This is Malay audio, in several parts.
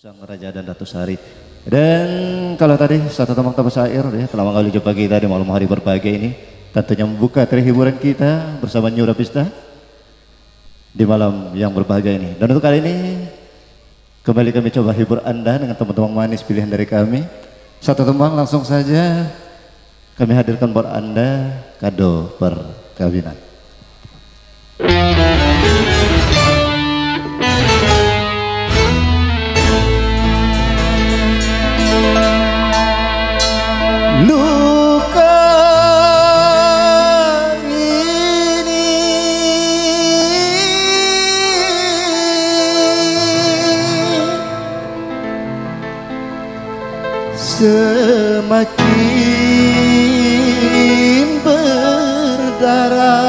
Sang Raja dan Ratu Sari. Dan kalau tadi satu teman syair ya, telah kali jumpa kita di malam hari berbahagia ini, tentunya membuka hiburan kita bersama New Rapista di malam yang berbahagia ini. Dan untuk kali ini kembali kami coba hibur Anda dengan teman-teman manis pilihan dari kami. Satu teman langsung saja kami hadirkan buat Anda kado perkawinan. Luka ini semakin berdarah,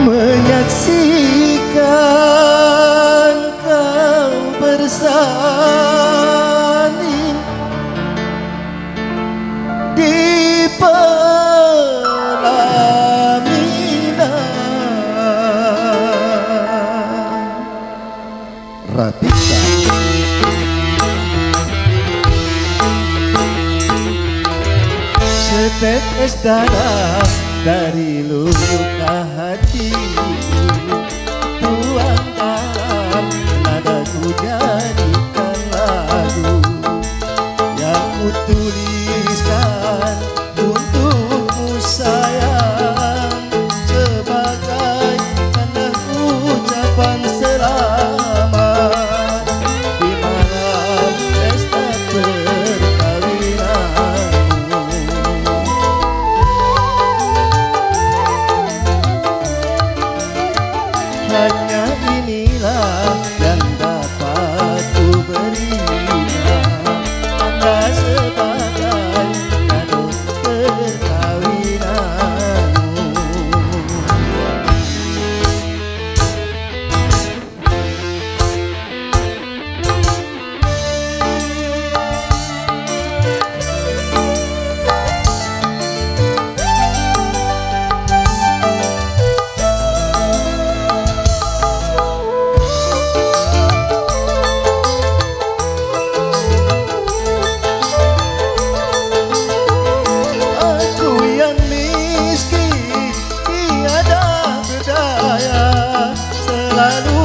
menyaksikan kau bersanding di pelaminan. Rapista setetes darah dari luka hati, tuangkan nadaku jadikan lagu yang kutuliskan untukmu sayang, sebagai tanda ucapan selamat di malam pesta perkawinanmu. Hanya inilah yang dapat ku berikan Anda sebagai kado perkawinanmu. Selalu